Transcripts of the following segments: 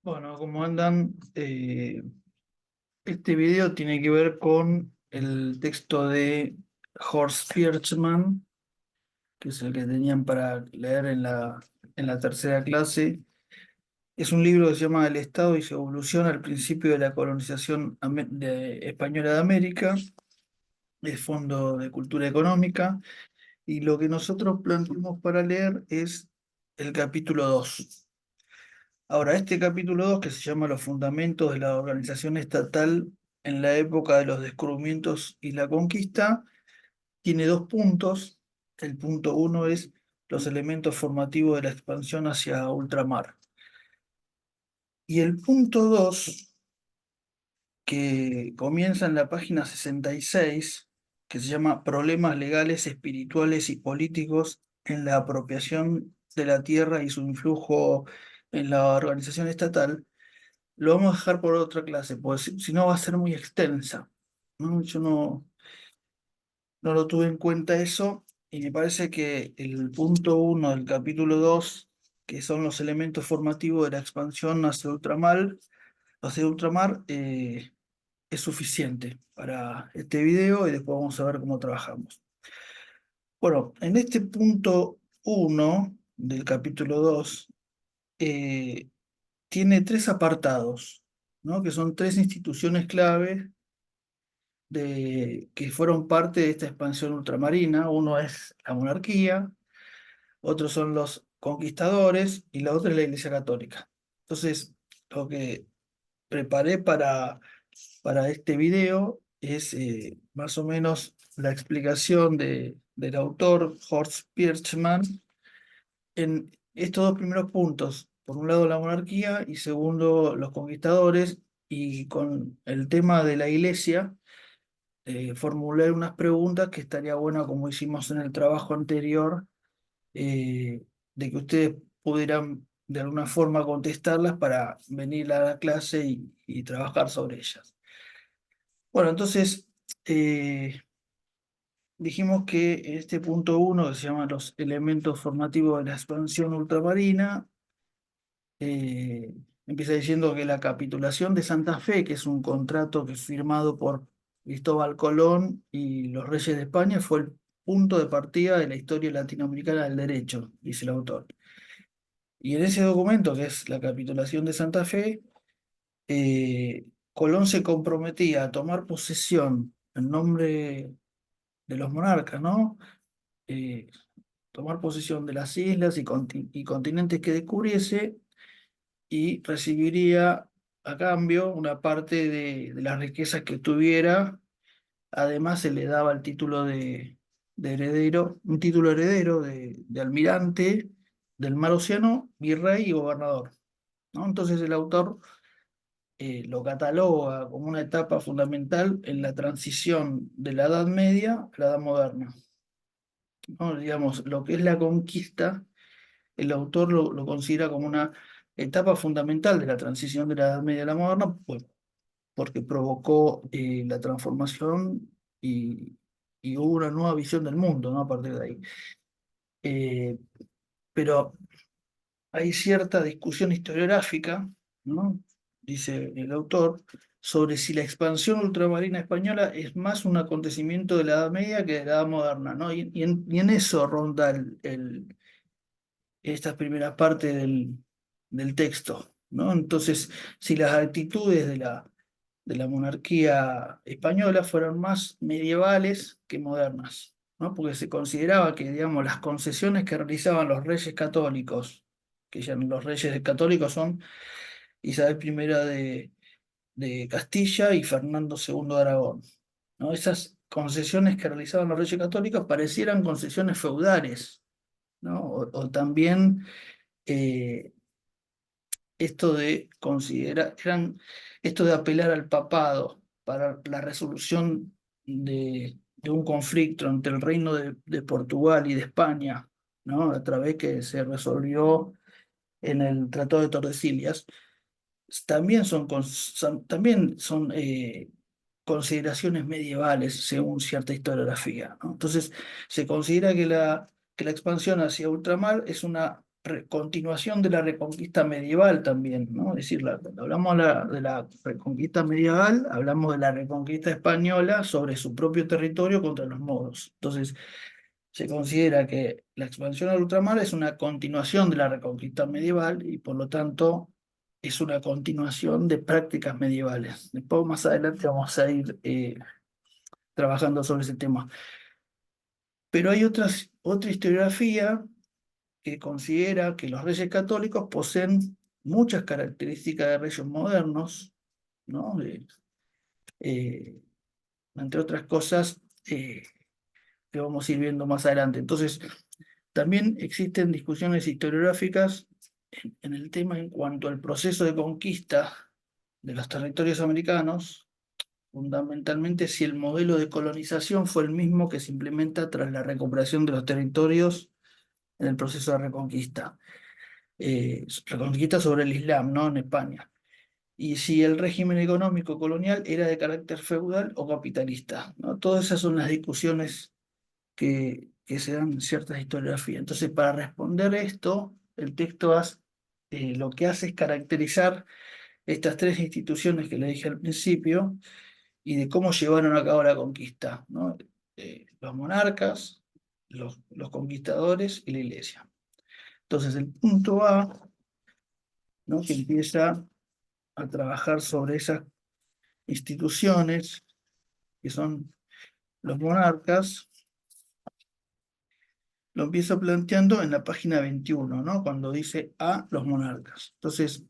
Bueno, como andan, este video tiene que ver con el texto de Horst Kirchmann, que es el que tenían para leer en la tercera clase. Es un libro que se llama El Estado y su evolución al principio de la colonización española de América. Es Fondo de Cultura Económica. Y lo que nosotros planteamos para leer es el capítulo 2. Ahora, este capítulo 2 que se llama Los fundamentos de la organización estatal en la época de los descubrimientos y la conquista, tiene dos puntos. El punto uno es los elementos formativos de la expansión hacia ultramar. Y el punto 2, que comienza en la página 66, que se llama Problemas legales, espirituales y políticos en la apropiación de la tierra y su influjo en la organización estatal. Lo vamos a dejar por otra clase, porque si no va a ser muy extensa, ¿no? Yo no lo tuve en cuenta eso, y me parece que el punto uno del capítulo 2, que son los elementos formativos de la expansión hacia ultramar, es suficiente para este video y después vamos a ver cómo trabajamos. Bueno, en este punto uno del capítulo 2 tiene tres apartados, ¿no? Que son tres instituciones clave que fueron parte de esta expansión ultramarina. Uno es la monarquía, otros son los conquistadores y la otra es la Iglesia Católica. Entonces, lo que preparé para este video es más o menos la explicación del autor Horst Pirchmann en estos dos primeros puntos. Por un lado, la monarquía y segundo, los conquistadores. Y con el tema de la Iglesia formular unas preguntas que estaría bueno, como hicimos en el trabajo anterior, de que ustedes pudieran de alguna forma contestarlas para venir a la clase y trabajar sobre ellas. Bueno, entonces dijimos que en este punto uno, que se llama los elementos formativos de la expansión ultramarina, eh, empieza diciendo que la capitulación de Santa Fe, que es un contrato que es firmado por Cristóbal Colón y los reyes de España, fue el punto de partida de la historia latinoamericana del derecho, dice el autor. Y en ese documento, que es la capitulación de Santa Fe, Colón se comprometía a tomar posesión en nombre de los monarcas, ¿no? Eh, Tomar posesión de las islas y continentes que descubriese, y recibiría a cambio una parte de las riquezas que tuviera. Además, se le daba el título de heredero, un título heredero de almirante del mar Océano, virrey y gobernador, ¿no? Entonces el autor lo cataloga como una etapa fundamental en la transición de la Edad Media a la Edad Moderna, ¿no? Digamos, lo que es la conquista, el autor lo considera como una etapa fundamental de la transición de la Edad Media a la Moderna, pues, porque provocó la transformación y hubo una nueva visión del mundo, ¿no? A partir de ahí. Eh, pero hay cierta discusión historiográfica, ¿no? Dice el autor, sobre si la expansión ultramarina española es más un acontecimiento de la Edad Media que de la Edad Moderna, ¿no? Y en eso ronda esta primera parte del texto, ¿no? Entonces, si las actitudes de la monarquía española fueron más medievales que modernas, ¿no? Porque se consideraba que, digamos, las concesiones que realizaban los reyes católicos, que ya los reyes católicos son Isabel I de Castilla y Fernando II de Aragón, ¿no? Esas concesiones que realizaban los reyes católicos parecieran concesiones feudales, ¿no? O también eh, esto de apelar al papado para la resolución de un conflicto entre el reino de Portugal y de España, ¿no? A través que se resolvió en el Tratado de Tordesillas. También son consideraciones medievales según cierta historiografía, ¿no? Entonces, se considera que la expansión hacia ultramar es una continuación de la reconquista medieval también, ¿no? Es decir, cuando hablamos de la reconquista medieval, hablamos de la reconquista española sobre su propio territorio contra los moros. Entonces, se considera que la expansión al ultramar es una continuación de la reconquista medieval y por lo tanto es una continuación de prácticas medievales. Después más adelante vamos a ir trabajando sobre ese tema. Pero hay otra historiografía que considera que los reyes católicos poseen muchas características de reyes modernos, ¿no? Eh, entre otras cosas que vamos a ir viendo más adelante. Entonces, también existen discusiones historiográficas en el tema en cuanto al proceso de conquista de los territorios americanos, fundamentalmente si el modelo de colonización fue el mismo que se implementa tras la recuperación de los territorios en el proceso de reconquista. Reconquista sobre el Islam, ¿no? En España. Y si el régimen económico colonial era de carácter feudal o capitalista, ¿no? Todas esas son las discusiones que se dan en ciertas historiografías. Entonces, para responder esto, el texto lo que hace es caracterizar estas tres instituciones que le dije al principio y de cómo llevaron a cabo la conquista, ¿no? Los monarcas, los conquistadores y la iglesia. Entonces, el punto A, ¿no? Que empieza a trabajar sobre esas instituciones que son los monarcas, lo empieza planteando en la página 21, ¿no? Cuando dice a los monarcas. Entonces,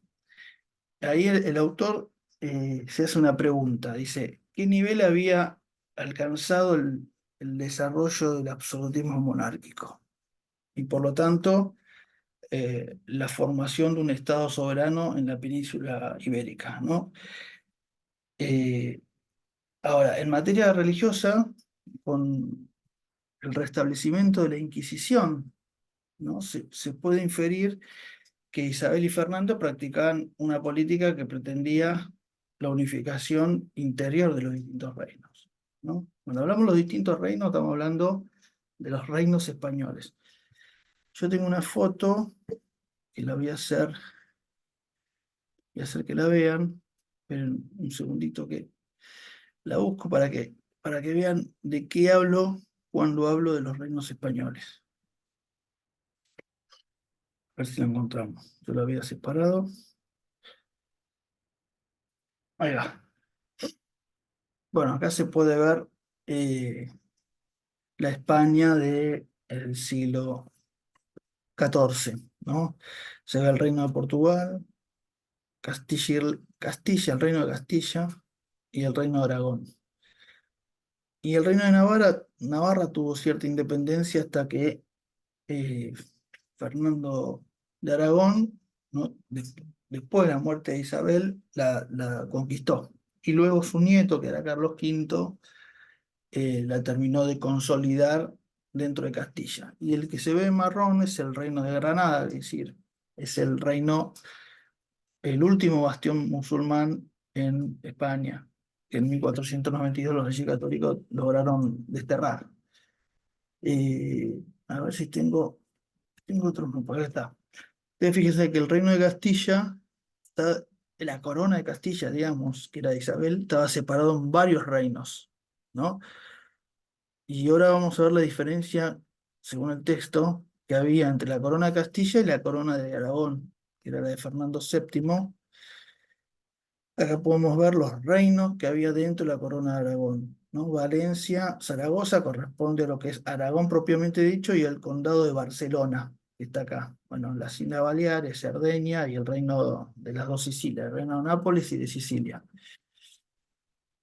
ahí el autor se hace una pregunta, dice, ¿qué nivel había alcanzado el desarrollo del absolutismo monárquico? Y por lo tanto, la formación de un Estado soberano en la península ibérica, ¿no? Eh, Ahora, en materia religiosa, con el restablecimiento de la Inquisición, ¿no? Se puede inferir que Isabel y Fernando practicaban una política que pretendía la unificación interior de los distintos reinos, ¿no? Cuando hablamos de los distintos reinos, estamos hablando de los reinos españoles. Yo tengo una foto que la voy a hacer que la vean, pero un segundito que la busco para que vean de qué hablo cuando hablo de los reinos españoles. A ver si la encontramos. Yo la había separado. Ahí va. Bueno, acá se puede ver eh, la España del siglo XIV, ¿no? Se ve el reino de Portugal, Castilla, el reino de Castilla y el reino de Aragón. Y el reino de Navarra tuvo cierta independencia hasta que eh, Fernando de Aragón, ¿no? Después de la muerte de Isabel, la conquistó. Y luego su nieto, que era Carlos V, la terminó de consolidar dentro de Castilla. Y el que se ve en marrón es el reino de Granada, es decir, es el reino, el último bastión musulmán en España, que en 1492 los reyes católicos lograron desterrar. A ver si tengo otro grupo, acá está. Ustedes fíjense que el reino de Castilla, la corona de Castilla, digamos, que era de Isabel, estaba separado en varios reinos, ¿no? Y ahora vamos a ver la diferencia, según el texto, que había entre la corona de Castilla y la corona de Aragón, que era la de Fernando VII. Acá podemos ver los reinos que había dentro de la corona de Aragón, ¿no? Valencia, Zaragoza corresponde a lo que es Aragón propiamente dicho y el condado de Barcelona, que está acá. Bueno, las Islas Baleares, Cerdeña y el reino de las dos Sicilias, el reino de Nápoles y de Sicilia.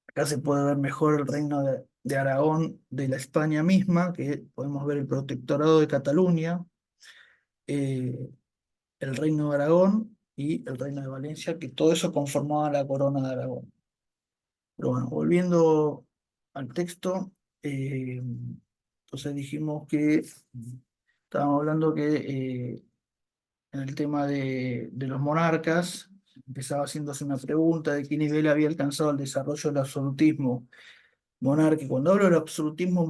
Acá se puede ver mejor el reino de Aragón de la España misma, que podemos ver el protectorado de Cataluña, eh, el reino de Aragón y el reino de Valencia, que todo eso conformaba la corona de Aragón. Pero bueno, volviendo al texto, entonces dijimos que estábamos hablando que en el tema de los monarcas, empezaba haciéndose una pregunta de qué nivel había alcanzado el desarrollo del absolutismo monárquico. Cuando hablo del absolutismo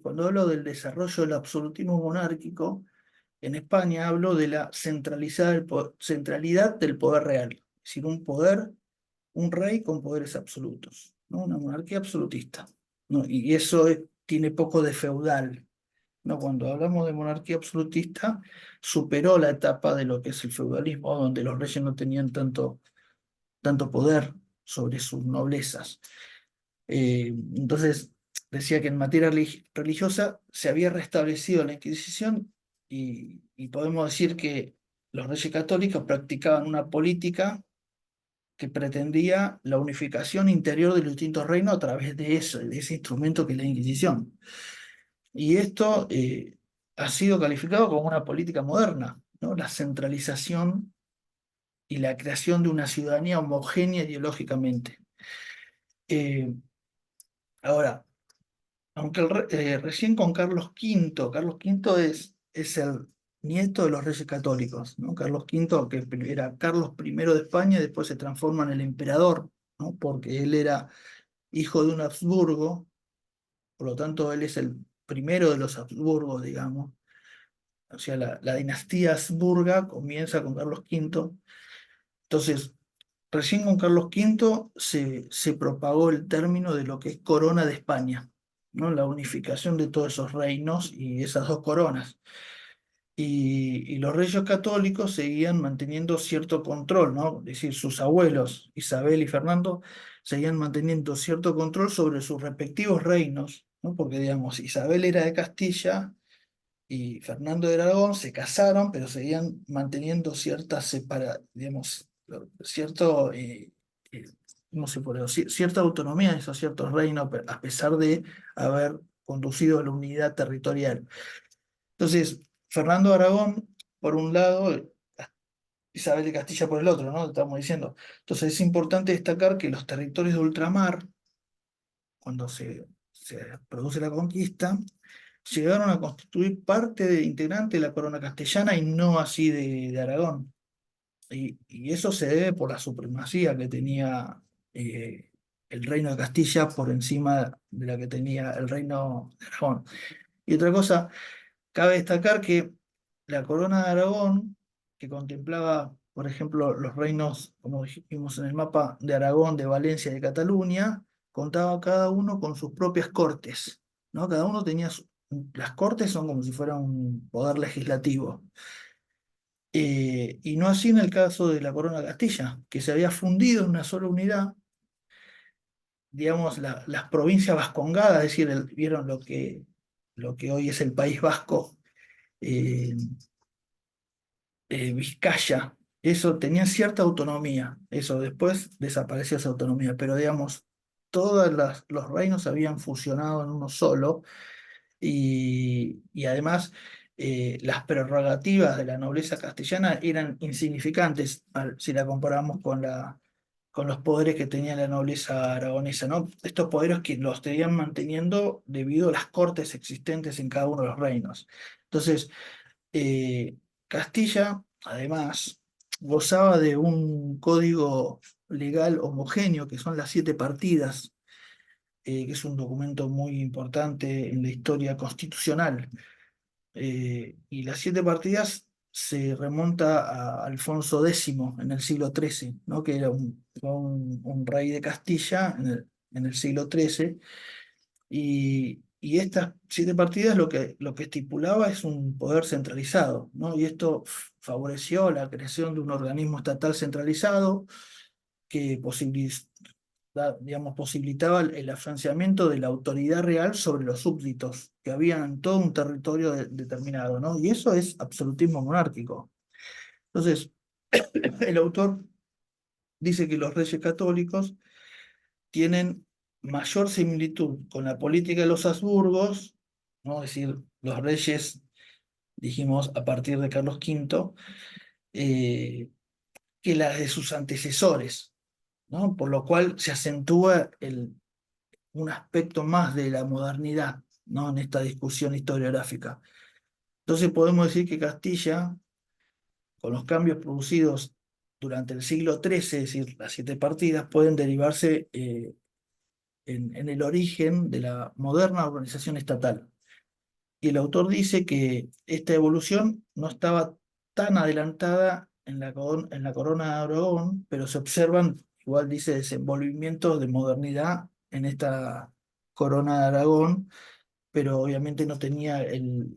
cuando hablo del desarrollo del absolutismo monárquico, en España hablo de la centralidad del poder real, es decir, un poder, un rey con poderes absolutos, ¿no? Una monarquía absolutista, ¿no? Y eso tiene poco de feudal, ¿no? Cuando hablamos de monarquía absolutista, superó la etapa de lo que es el feudalismo, donde los reyes no tenían tanto poder sobre sus noblezas. Entonces, decía que en materia religiosa se había restablecido la Inquisición y podemos decir que los reyes católicos practicaban una política que pretendía la unificación interior de los distintos reinos a través de eso, de ese instrumento que es la Inquisición. Y esto ha sido calificado como una política moderna, ¿no? La centralización y la creación de una ciudadanía homogénea ideológicamente. Eh, Ahora, aunque recién con Carlos V es el nieto de los reyes católicos, ¿no? Carlos V, que era Carlos I de España, después se transforma en el emperador, ¿no? Porque él era hijo de un Habsburgo, por lo tanto él es el primero de los Habsburgos, digamos. O sea, la dinastía Habsburga comienza con Carlos V. Entonces, recién con Carlos V se propagó el término de lo que es corona de España, ¿no? La unificación de todos esos reinos y esas dos coronas. Y los reyes católicos seguían manteniendo cierto control, ¿no? Es decir, sus abuelos, Isabel y Fernando, seguían manteniendo cierto control sobre sus respectivos reinos, ¿no? Porque, digamos, Isabel era de Castilla y Fernando de Aragón, se casaron, pero seguían manteniendo cierta digamos, cierto, eh, ¿cómo se puede decir? Cierta autonomía en esos ciertos reinos, a pesar de haber conducido la unidad territorial. Entonces, Fernando de Aragón, por un lado, Isabel de Castilla por el otro, ¿no? Estamos diciendo. Entonces, es importante destacar que los territorios de ultramar, cuando se produce la conquista, llegaron a constituir integrante de la corona castellana y no así de Aragón. Y eso se debe por la supremacía que tenía el reino de Castilla por encima de la que tenía el reino de Aragón. Y otra cosa, cabe destacar que la corona de Aragón, que contemplaba, por ejemplo, los reinos, como dijimos en el mapa, de Aragón, de Valencia y de Cataluña, contaba cada uno con sus propias cortes, ¿no? Cada uno tenía las cortes son como si fuera un poder legislativo. Y no así en el caso de la corona de Castilla, que se había fundido en una sola unidad, digamos, las provincias vascongadas, es decir, vieron lo que hoy es el País Vasco, eh, Vizcaya, eso tenía cierta autonomía, eso después desapareció esa autonomía, pero digamos, todos los reinos habían fusionado en uno solo y además las prerrogativas de la nobleza castellana eran insignificantes si la comparamos con los poderes que tenía la nobleza aragonesa, ¿no? Estos poderes que los tenían manteniendo debido a las cortes existentes en cada uno de los reinos. Entonces, eh, Castilla, además, gozaba de un código legal homogéneo, que son las siete partidas, que es un documento muy importante en la historia constitucional. Y las siete partidas se remonta a Alfonso X en el siglo XIII, ¿no? Que era un rey de Castilla en el siglo XIII y estas siete partidas lo que estipulaba es un poder centralizado, ¿no? Y esto favoreció la creación de un organismo estatal centralizado que digamos, posibilitaba el afianzamiento de la autoridad real sobre los súbditos que habían en todo un territorio determinado, ¿no? Y eso es absolutismo monárquico. Entonces, el autor dice que los reyes católicos tienen mayor similitud con la política de los Habsburgos, ¿no? Es decir, los reyes, dijimos, a partir de Carlos V, eh, que las de sus antecesores, ¿no? Por lo cual se acentúa un aspecto más de la modernidad, ¿no? En esta discusión historiográfica. Entonces podemos decir que Castilla, con los cambios producidos durante el siglo XIII, es decir, las siete partidas, pueden derivarse en el origen de la moderna organización estatal. Y el autor dice que esta evolución no estaba tan adelantada en la corona de Aragón, pero se observan, igual dice, desenvolvimientos de modernidad en esta corona de Aragón, pero obviamente no tenía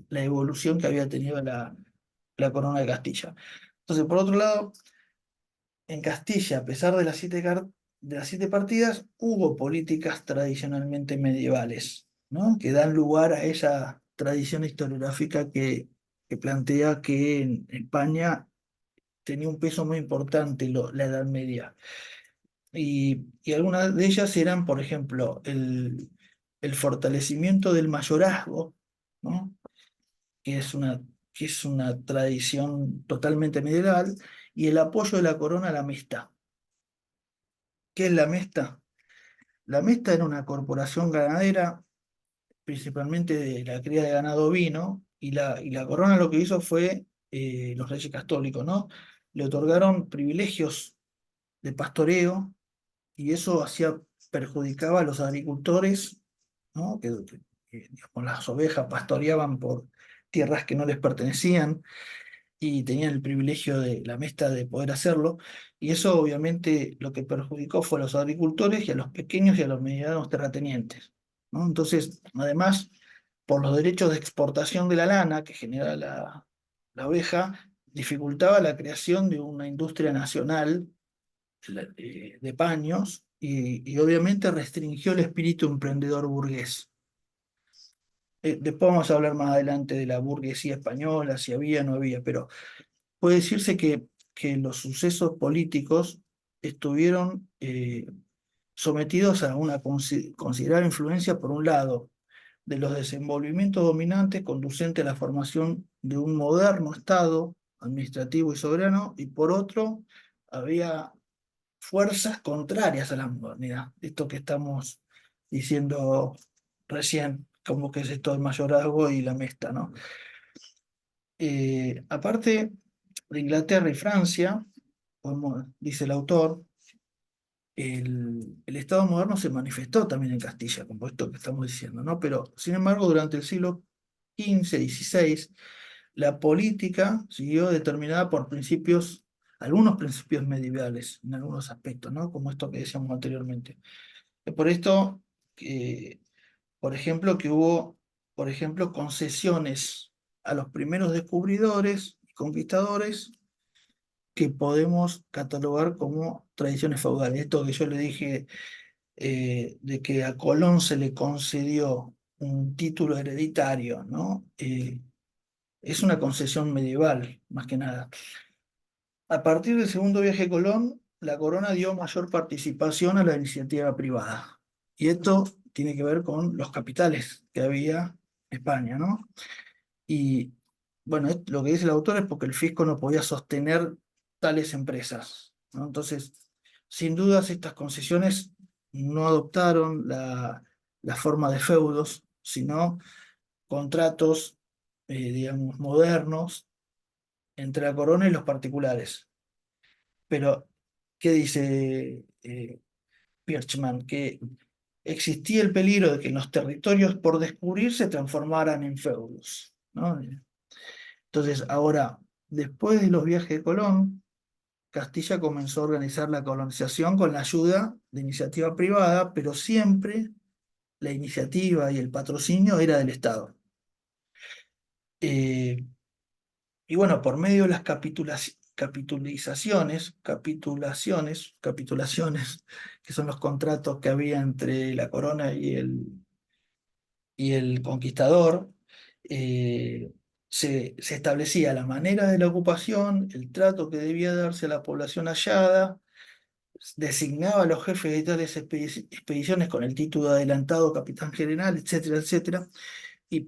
la evolución que había tenido la corona de Castilla. Entonces, por otro lado, en Castilla, a pesar de de las 7 partidas, hubo políticas tradicionalmente medievales, ¿no? Que dan lugar a esa tradición historiográfica que plantea que en España tenía un peso muy importante la Edad Media. Y algunas de ellas eran, por ejemplo, el fortalecimiento del mayorazgo, ¿no? Que es que es una tradición totalmente medieval, y el apoyo de la corona a la amistad. ¿Qué es la Mesta? La Mesta era una corporación ganadera, principalmente de la cría de ganado ovino, y la corona lo que hizo fue, los reyes católicos, ¿no? Le otorgaron privilegios de pastoreo, y eso perjudicaba a los agricultores, ¿no? Digamos, las ovejas pastoreaban por tierras que no les pertenecían, y tenían el privilegio de la Mesta de poder hacerlo, y eso obviamente lo que perjudicó fue a los agricultores y a los pequeños y a los medianos terratenientes, ¿no? Entonces, además, por los derechos de exportación de la lana que genera la oveja, dificultaba la creación de una industria nacional de paños, y obviamente restringió el espíritu emprendedor burgués. Después vamos a hablar más adelante de la burguesía española, si había o no había, pero puede decirse que los sucesos políticos estuvieron sometidos a una considerable influencia, por un lado, de los desenvolvimientos dominantes conducentes a la formación de un moderno Estado administrativo y soberano, y por otro, había fuerzas contrarias a la modernidad. Esto que estamos diciendo recién, como que es esto del mayorazgo y la mesta, ¿no? Aparte de Inglaterra y Francia, como dice el autor, el Estado moderno se manifestó también en Castilla, como esto que estamos diciendo, ¿no? Pero, sin embargo, durante el siglo XV, XVI, la política siguió determinada por principios, algunos principios medievales, en algunos aspectos, ¿no? Como esto que decíamos anteriormente. Es por esto que, por ejemplo, que hubo, por ejemplo, concesiones a los primeros descubridores y conquistadores que podemos catalogar como tradiciones feudales. Esto que yo le dije, de que a Colón se le concedió un título hereditario, ¿no? Es una concesión medieval, más que nada. A partir del segundo viaje de Colón, la corona dio mayor participación a la iniciativa privada. Y esto tiene que ver con los capitales que había en España, ¿no? Y bueno, lo que dice el autor es porque el fisco no podía sostener tales empresas, ¿no? Entonces, sin dudas, estas concesiones no adoptaron la forma de feudos, sino contratos, digamos, modernos entre la corona y los particulares. Pero, ¿qué dice Pirchman? Que existía el peligro de que los territorios por descubrir se transformaran en feudos, ¿no? Entonces, ahora, después de los viajes de Colón, Castilla comenzó a organizar la colonización con la ayuda de iniciativa privada, pero siempre la iniciativa y el patrocinio era del Estado. Eh, y bueno, por medio de las capitulaciones, que son los contratos que había entre la corona y el conquistador, eh, se establecía la manera de la ocupación, el trato que debía darse a la población hallada, designaba a los jefes de tales expediciones con el título de adelantado capitán general, etcétera, etcétera.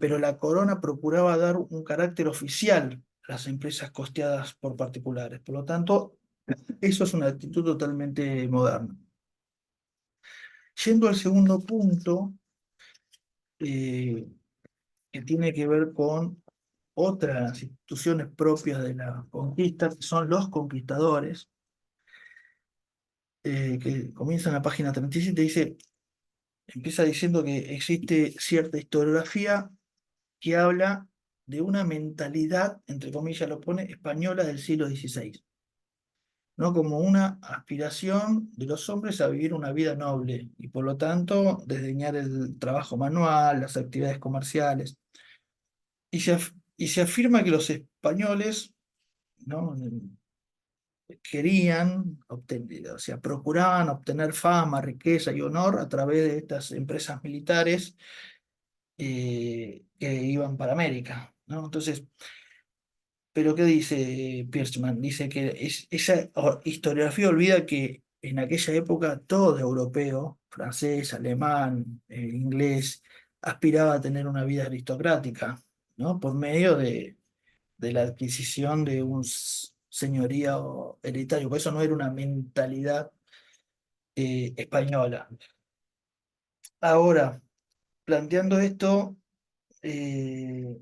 Pero la corona procuraba dar un carácter oficial a las empresas costeadas por particulares. Por lo tanto, eso es una actitud totalmente moderna. Yendo al segundo punto, eh, que tiene que ver con otras instituciones propias de la conquista, que son los conquistadores, que comienza en la página 37, empieza diciendo que existe cierta historiografía que habla de una mentalidad, entre comillas lo pone, española del siglo XVI, ¿no? Como una aspiración de los hombres a vivir una vida noble y por lo tanto desdeñar el trabajo manual, las actividades comerciales. Y se afirma que los españoles, ¿no? Querían obtener, o sea, procuraban obtener fama, riqueza y honor a través de estas empresas militares que iban para América, ¿no? Entonces, pero ¿qué dice Pierceman? Dice que esa historiografía olvida que en aquella época todo europeo, francés, alemán, inglés, aspiraba a tener una vida aristocrática, ¿no? Por medio de la adquisición de un señorío hereditario. Por eso no era una mentalidad española. Ahora, planteando esto, eh,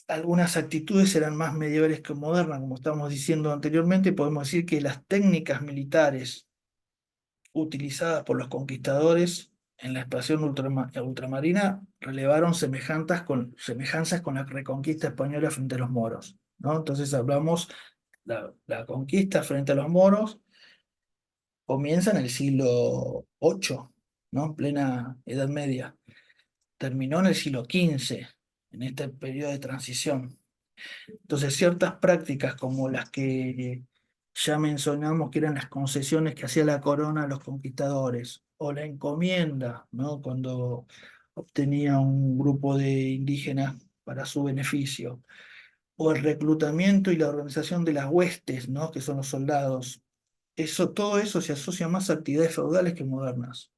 algunas actitudes eran más medievales que modernas, como estábamos diciendo anteriormente. Podemos decir que las técnicas militares utilizadas por los conquistadores en la expansión ultramarina relevaron semejanzas con la reconquista española frente a los moros, ¿no? Entonces hablamos, la conquista frente a los moros comienza en el siglo VIII, ¿no? Plena Edad Media. Terminó en el siglo XV, en este periodo de transición. Entonces, ciertas prácticas como las que ya mencionamos, que eran las concesiones que hacía la corona a los conquistadores, o la encomienda, ¿no? Cuando obtenía un grupo de indígenas para su beneficio, o el reclutamiento y la organización de las huestes, ¿no? Que son los soldados. Todo eso se asocia más a actividades feudales que modernas.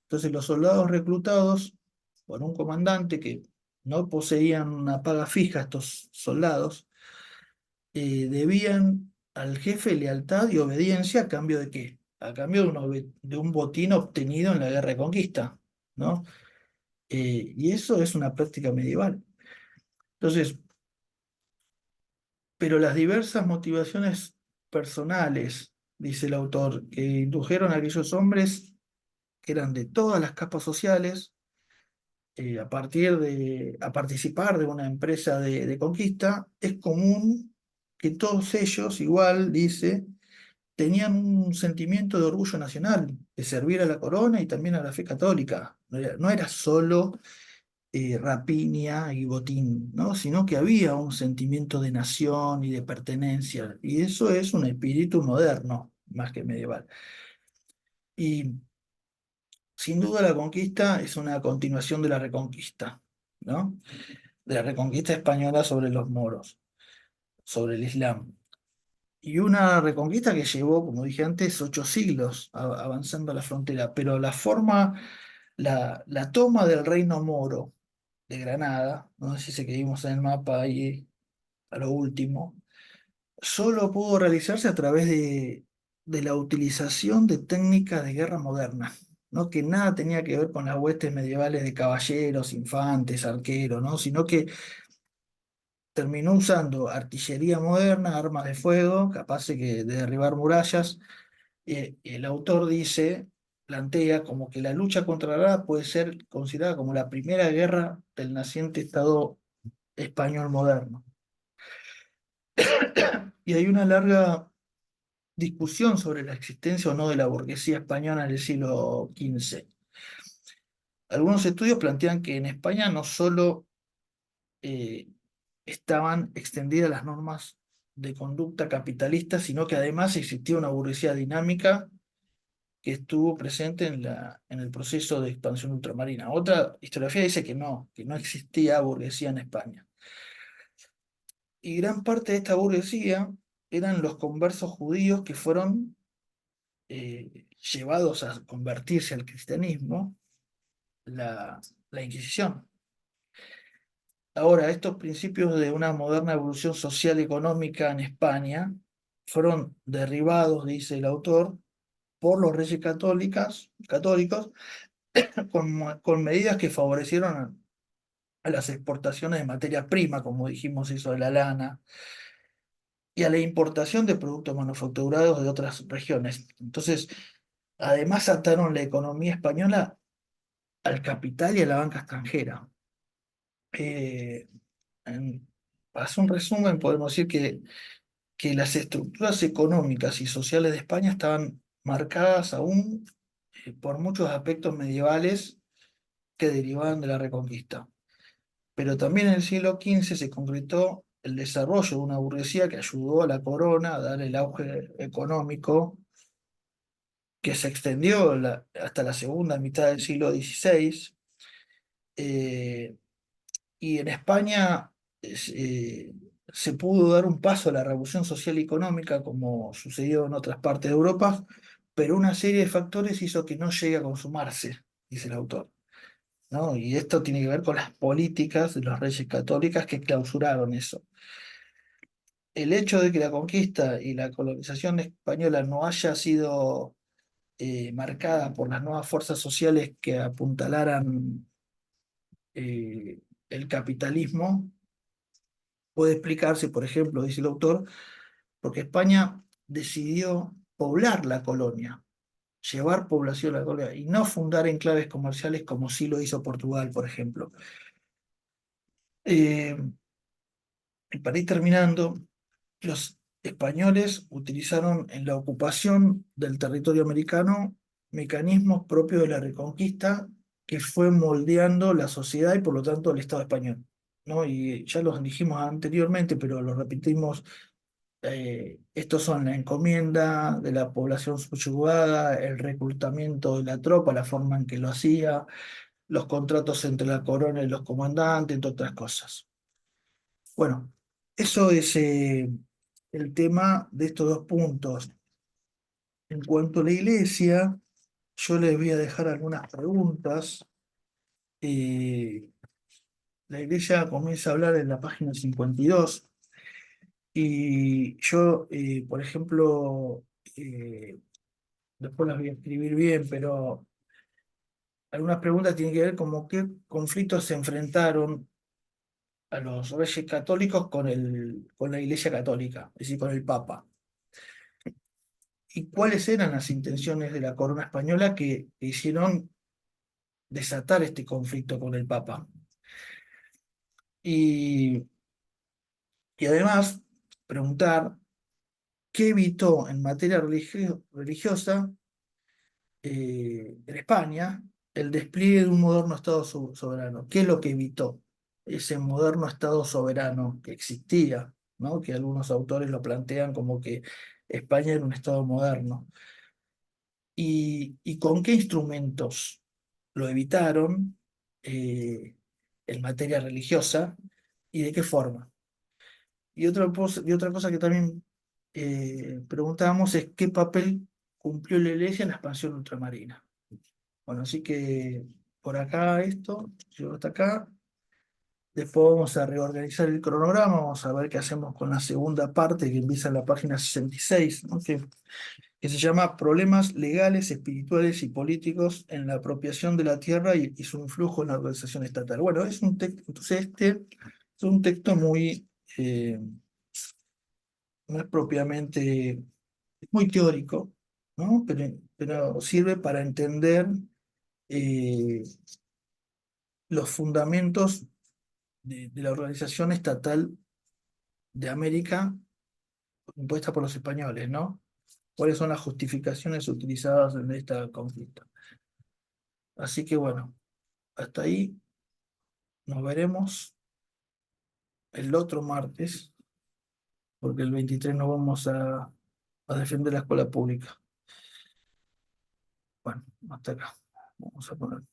Entonces, los soldados reclutados por un comandante que no poseían una paga fija, estos soldados, debían al jefe lealtad y obediencia a cambio de ¿qué? A cambio de un botín obtenido en la guerra de conquista, ¿no? Y eso es una práctica medieval. Entonces, pero las diversas motivaciones personales, dice el autor, que indujeron a aquellos hombres que eran de todas las capas sociales, a participar de una empresa de conquista, es común que todos ellos, igual, dice, tenían un sentimiento de orgullo nacional, de servir a la corona y también a la fe católica. No era solo rapiña y botín, ¿no? Sino que había un sentimiento de nación y de pertenencia. Y eso es un espíritu moderno, más que medieval. Y sin duda la conquista es una continuación de la reconquista, ¿no? De la reconquista española sobre los moros, sobre el Islam. Y una reconquista que llevó, como dije antes, 8 siglos avanzando a la frontera, pero la toma del reino moro de Granada, no sé si que vimos en el mapa ahí a lo último, solo pudo realizarse a través de la utilización de técnicas de guerra moderna, ¿no? Que nada tenía que ver con las huestes medievales de caballeros, infantes, arqueros, ¿no? Sino que terminó usando artillería moderna, armas de fuego, capaces de derribar murallas. El autor dice, plantea como que la lucha contra la guerra puede ser considerada como la primera guerra del naciente Estado español moderno. Y hay una larga discusión sobre la existencia o no de la burguesía española en el siglo XV. Algunos estudios plantean que en España no solo eh, estaban extendidas las normas de conducta capitalista, sino que además existía una burguesía dinámica que estuvo presente en el proceso de expansión ultramarina. Otra historiografía dice que no existía burguesía en España. Y gran parte de esta burguesía eran los conversos judíos que fueron llevados a convertirse al cristianismo, la Inquisición. Ahora, estos principios de una moderna evolución social y económica en España fueron derribados, dice el autor, por los reyes católicos con medidas que favorecieron a las exportaciones de materia prima, como dijimos, eso de la lana, y a la importación de productos manufacturados de otras regiones. Entonces, además ataron la economía española al capital y a la banca extranjera. Eh, en- para hacer un resumen, podemos decir que las estructuras económicas y sociales de España estaban marcadas aún por muchos aspectos medievales que derivaban de la Reconquista. Pero también en el siglo XV se concretó el desarrollo de una burguesía que ayudó a la corona a dar el auge económico que se extendió hasta la segunda mitad del siglo XVI. eh, y en España se pudo dar un paso a la revolución social y económica, como sucedió en otras partes de Europa, pero una serie de factores hizo que no llegue a consumarse, dice el autor. ¿No? Y esto tiene que ver con las políticas de los reyes católicos que clausuraron eso. El hecho de que la conquista y la colonización española no haya sido marcada por las nuevas fuerzas sociales que apuntalaran eh, el capitalismo puede explicarse, por ejemplo, dice el autor, porque España decidió poblar la colonia, llevar población a la colonia y no fundar enclaves comerciales como sí lo hizo Portugal, por ejemplo. Eh, y para ir terminando, los españoles utilizaron en la ocupación del territorio americano mecanismos propios de la Reconquista que fue moldeando la sociedad y por lo tanto el Estado español, ¿no? Y ya los dijimos anteriormente, pero lo repetimos, estos son la encomienda de la población subyugada, el reclutamiento de la tropa, la forma en que lo hacía, los contratos entre la corona y los comandantes, entre otras cosas. Bueno, eso es el tema de estos dos puntos. En cuanto a la iglesia, yo les voy a dejar algunas preguntas. Eh, la iglesia comienza a hablar en la página 52 y yo, por ejemplo, eh, después las voy a escribir bien, pero algunas preguntas tienen que ver como qué conflictos se enfrentaron a los reyes católicos con la iglesia católica, es decir, con el Papa. ¿Y cuáles eran las intenciones de la corona española que hicieron desatar este conflicto con el Papa? Y, y además, preguntar qué evitó en materia religiosa en España el despliegue de un moderno Estado soberano. ¿Qué es lo que evitó ese moderno Estado soberano que existía, ¿no? Que algunos autores lo plantean como que España era un Estado moderno. Y con qué instrumentos lo evitaron en materia religiosa y de qué forma. Y otra cosa que también preguntábamos es qué papel cumplió la iglesia en la expansión ultramarina. Bueno, así que por acá esto, llegó hasta acá. Después vamos a reorganizar el cronograma, vamos a ver qué hacemos con la segunda parte que empieza en la página 66, ¿no? Que se llama Problemas legales, espirituales y políticos en la apropiación de la tierra y su influjo en la organización estatal. Bueno, es un texto, entonces este es un texto muy, no es propiamente, es muy teórico, ¿no? Pero sirve para entender eh, los fundamentos de la organización estatal de América impuesta por los españoles, ¿no? ¿Cuáles son las justificaciones utilizadas en esta conflicto? Así que bueno, hasta ahí nos veremos el otro martes, porque el 23 nos vamos a defender la escuela pública. Bueno, hasta acá. Vamos a poner.